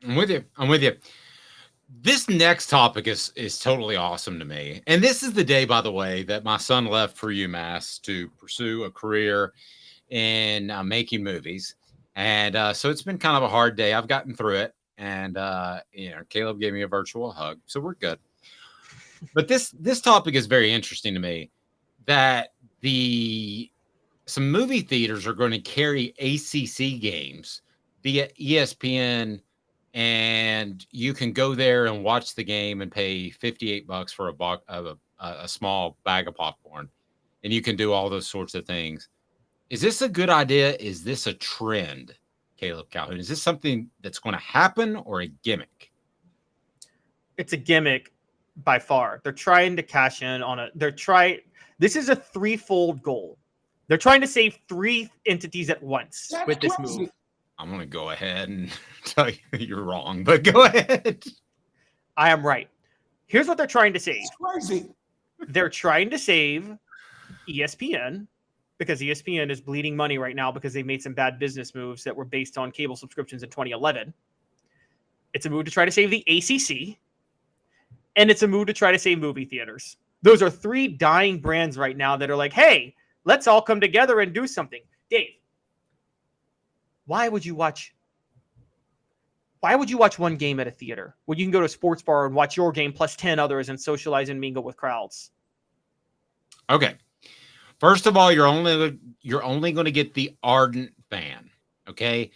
I'm with you. I'm with you. This next topic is totally awesome to me. And this is the day, by the way, that my son left for UMass to pursue a career in making movies. And so it's been kind of a hard day. I've gotten through it. And Caleb gave me a virtual hug. So we're good. But this topic is very interesting to me that the some movie theaters are going to carry ACC games via ESPN, and you can go there and watch the game and pay $58 for a small bag of popcorn, and you can do all those sorts of things. Is this a good idea? Is this a trend, Caleb Calhoun? Is this something that's going to happen or a gimmick? It's a gimmick by far. They're trying to cash in on it. This is a threefold goal. They're trying to save three entities at once with this move. I'm going to go ahead and tell you you're wrong, but go ahead. I am right. Here's what they're trying to save. It's crazy. They're trying to save ESPN because ESPN is bleeding money right now because they made some bad business moves that were based on cable subscriptions in 2011. It's a move to try to save the ACC, and it's a move to try to save movie theaters. Those are three dying brands right now that are like, hey, let's all come together and do something. Dave, why would you watch one game at a theater when you can go to a sports bar and watch your game plus 10 others and socialize and mingle with crowds? Okay. First of all, you're only going to get the ardent fan, okay?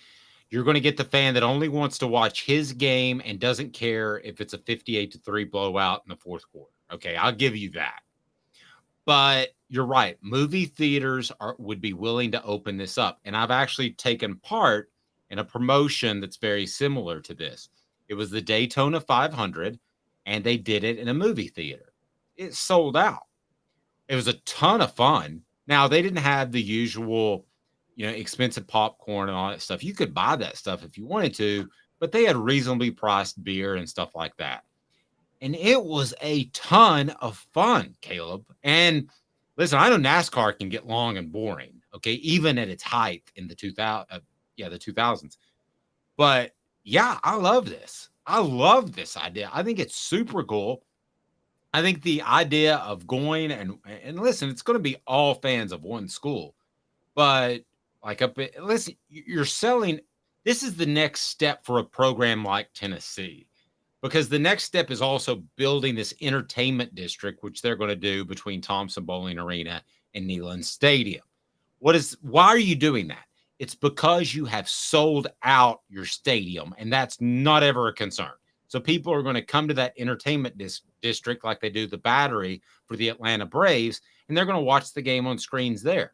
You're going to get the fan that only wants to watch his game and doesn't care if it's a 58-3 blowout in the fourth quarter. Okay, I'll give you that. But you're right. Movie theaters would be willing to open this up. And I've actually taken part in a promotion that's very similar to this. It was the Daytona 500, and they did it in a movie theater. It sold out. It was a ton of fun. Now, they didn't have the usual, expensive popcorn and all that stuff. You could buy that stuff if you wanted to, but they had reasonably priced beer and stuff like that. And it was a ton of fun, Caleb. And listen, I know NASCAR can get long and boring, okay, even at its height in the 2000s. But yeah, I love this. I love this idea. I think it's super cool. I think the idea of going and listen, it's going to be all fans of one school, but listen, you're selling. This is the next step for a program like Tennessee. Because the next step is also building this entertainment district, which they're going to do between Thompson Bowling Arena and Neyland Stadium. Why are you doing that? It's because you have sold out your stadium, and that's not ever a concern. So people are going to come to that entertainment district like they do the Battery for the Atlanta Braves, and they're going to watch the game on screens there.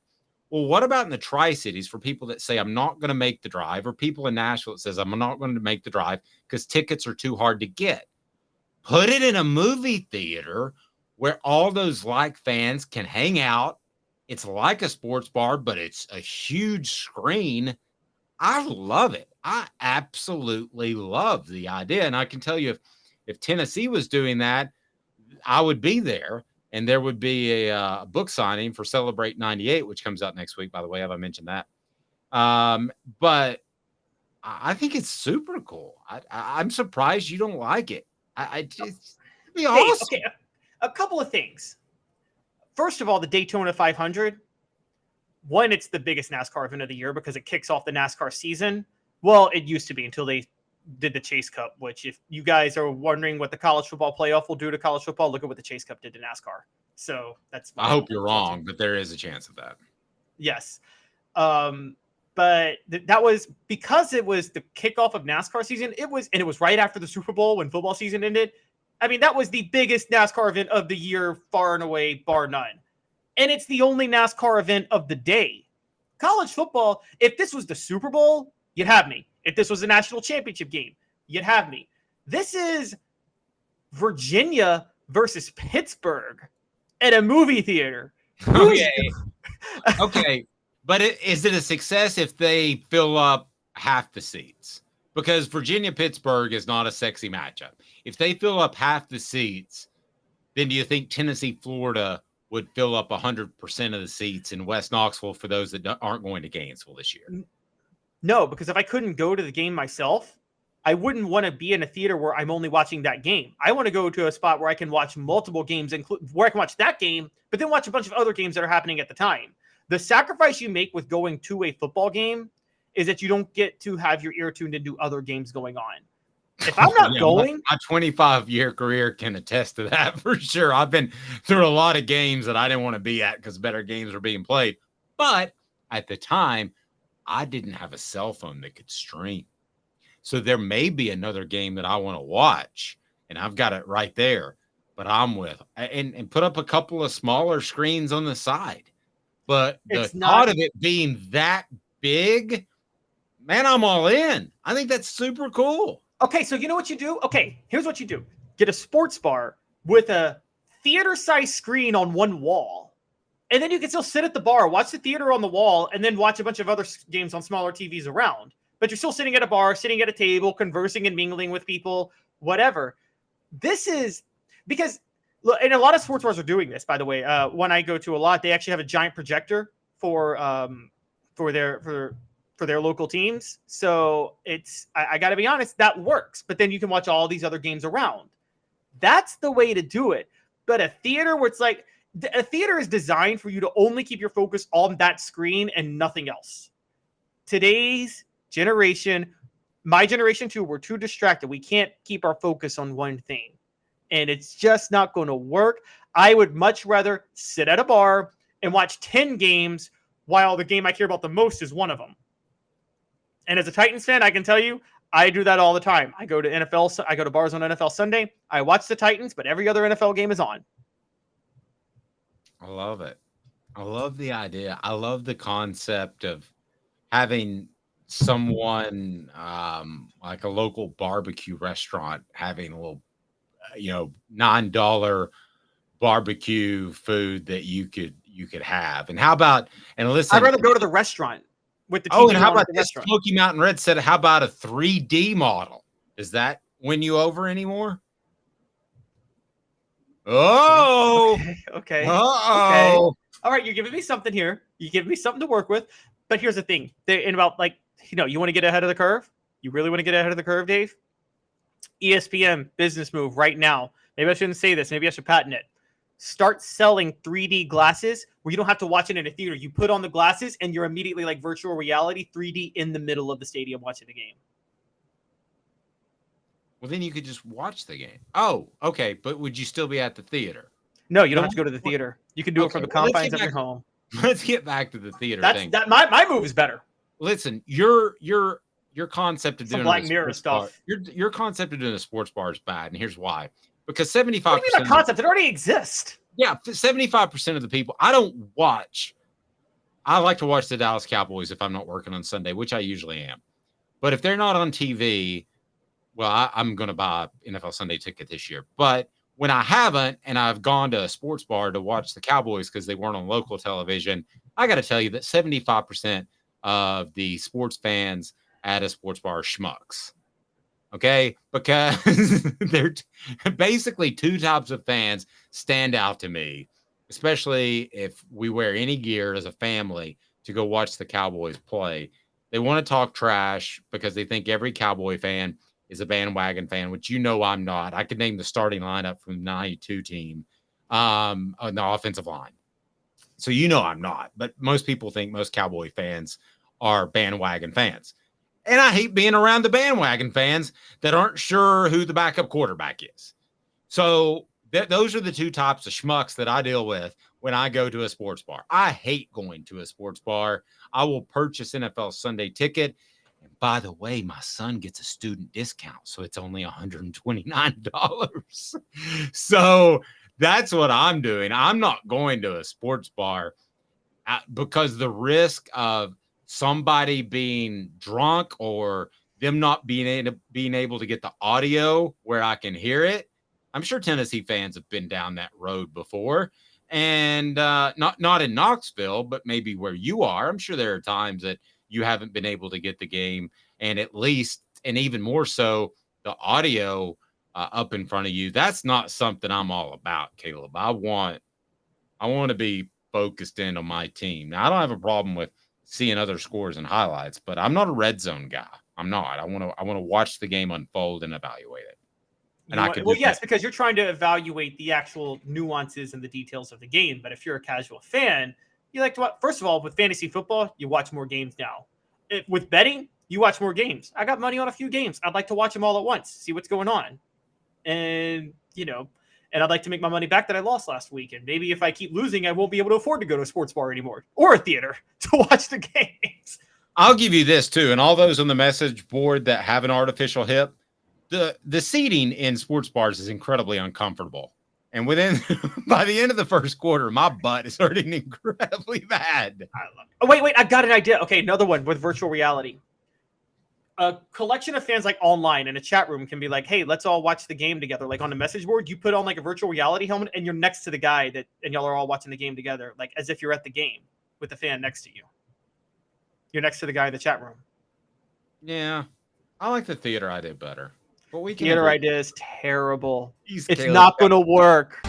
Well, what about in the Tri-Cities for people that say, I'm not going to make the drive, or people in Nashville that says, I'm not going to make the drive because tickets are too hard to get? Put it in a movie theater where all those fans can hang out. It's like a sports bar, but it's a huge screen. I love it. I absolutely love the idea. And I can tell you, if Tennessee was doing that, I would be there. And there would be a book signing for Celebrate 98, which comes out next week, by the way. Have I mentioned that? But I think it's super cool. I'm surprised you don't like it. It'd be awesome. Okay, a couple of things. First of all, the Daytona 500. One, it's the biggest NASCAR event of the year because it kicks off the NASCAR season. Well, it used to be until they did the Chase Cup, which if you guys are wondering what the college football playoff will do to college football, look at what the Chase Cup did to NASCAR. So that's. I hope you're wrong, but there is a chance of that. Yes. But that was because it was the kickoff of NASCAR season. It was right after the Super Bowl when football season ended. I mean, that was the biggest NASCAR event of the year, far and away, bar none. And it's the only NASCAR event of the day. College football, if this was the Super Bowl, you'd have me. If this was a national championship game, you'd have me. This is Virginia versus Pittsburgh at a movie theater. Okay. But is it a success if they fill up half the seats? Because Virginia-Pittsburgh is not a sexy matchup. If they fill up half the seats, then do you think Tennessee-Florida would fill up 100% of the seats in West Knoxville for those that aren't going to Gainesville this year? No, because if I couldn't go to the game myself, I wouldn't want to be in a theater where I'm only watching that game. I want to go to a spot where I can watch multiple games, where I can watch that game, but then watch a bunch of other games that are happening at the time. The sacrifice you make with going to a football game is that you don't get to have your ear tuned into other games going on. If I'm not going, my 25-year career can attest to that for sure. I've been through a lot of games that I didn't want to be at because better games were being played. But at the time, I didn't have a cell phone that could stream. So there may be another game that I want to watch, and I've got it right there. But I'm with and put up a couple of smaller screens on the side. But the thought of it being that big, man, I'm all in. I think that's super cool. Okay, so you know what you do? Okay, here's what you do. Get a sports bar with a theater-sized screen on one wall. And then you can still sit at the bar, watch the theater on the wall, and then watch a bunch of other games on smaller TVs around. But you're still sitting at a bar, sitting at a table, conversing and mingling with people, whatever. This is because, look, and a lot of sports bars are doing this, by the way. One I go to a lot, they actually have a giant projector for their local teams. So it's, I got to be honest, that works. But then you can watch all these other games around. That's the way to do it. But a theater where it's like, a theater is designed for you to only keep your focus on that screen and nothing else. Today's generation, my generation too, we're too distracted. We can't keep our focus on one thing. And it's just not going to work. I would much rather sit at a bar and watch 10 games while the game I care about the most is one of them. And as a Titans fan, I can tell you, I do that all the time. I go to bars on NFL Sunday. I watch the Titans, but every other NFL game is on. I love it. I love the idea. I love the concept of having someone like a local barbecue restaurant having a little, $9 barbecue food that you could have. And how about, and listen, I'd rather go to the restaurant with the TV. Oh, and how about this? Smoky Mountain Red said, how about a 3D model? Does that win you over anymore? Oh, okay. Uh-oh. Okay. All right, you're giving me something here. You give me something to work with. But here's the thing. In about, you want to get ahead of the curve? You really want to get ahead of the curve, Dave? ESPN business move right now. Maybe I shouldn't say this. Maybe I should patent it. Start selling 3D glasses where you don't have to watch it in a theater. You put on the glasses and you're immediately like virtual reality 3D in the middle of the stadium watching the game. Well, then you could just watch the game. Oh, okay. But would you still be at the theater? No, you don't have to go to the theater. You can do it from the confines of your home. Let's get back to the theater thing. My move is better. Listen, your concept of doing Black Mirror stuff. Your concept of doing a sports bar is bad, and here's why. Because 75%. What do you mean a concept? It already exists. Yeah, 75% of the people. I like to watch the Dallas Cowboys if I'm not working on Sunday, which I usually am. But if they're not on TV, well, I'm going to buy an NFL Sunday ticket this year. But when I haven't, and I've gone to a sports bar to watch the Cowboys because they weren't on local television, I got to tell you that 75% of the sports fans at a sports bar are schmucks. Okay, because they're basically two types of fans stand out to me, especially if we wear any gear as a family to go watch the Cowboys play. They want to talk trash because they think every Cowboy fan is a bandwagon fan, which I'm not. I could name the starting lineup from the 92 team on the offensive line. So I'm not, but most people think most Cowboy fans are bandwagon fans. And I hate being around the bandwagon fans that aren't sure who the backup quarterback is. So those are the two types of schmucks that I deal with when I go to a sports bar. I hate going to a sports bar. I will purchase NFL Sunday ticket. And by the way, my son gets a student discount, so it's only $129. So that's what I'm doing. I'm not going to a sports bar because the risk of somebody being drunk or them not being able to get the audio where I can hear it. I'm sure Tennessee fans have been down that road before, and not in Knoxville, but maybe where you are. I'm sure there are times that you haven't been able to get the game, and at least, and even more so, the audio up in front of you. That's not something I'm all about, Caleb. I want to be focused in on my team. Now, I don't have a problem with seeing other scores and highlights, but I'm not a red zone guy. I'm not. I want to watch the game unfold and evaluate it. And Yes, because you're trying to evaluate the actual nuances and the details of the game. But if you're a casual fan, you like to watch. First of all, with fantasy football, you watch more games now. With betting, you watch more games. I got money on a few games. I'd like to watch them all at once, see what's going on, and and I'd like to make my money back that I lost last week. And maybe if I keep losing, I won't be able to afford to go to a sports bar anymore or a theater to watch the games. I'll give you this too, and all those on the message board that have an artificial hip. The seating in sports bars is incredibly uncomfortable. And by the end of the first quarter, my butt is hurting incredibly bad. Wait, I got an idea. Okay, another one with virtual reality. A collection of fans like online in a chat room can be like, hey, let's all watch the game together. Like on the message board, you put on like a virtual reality helmet and you're next to the guy and y'all are all watching the game together, like as if you're at the game with the fan next to you. You're next to the guy in the chat room. Yeah, I like the theater idea better. But theater idea is terrible. It's not going to work.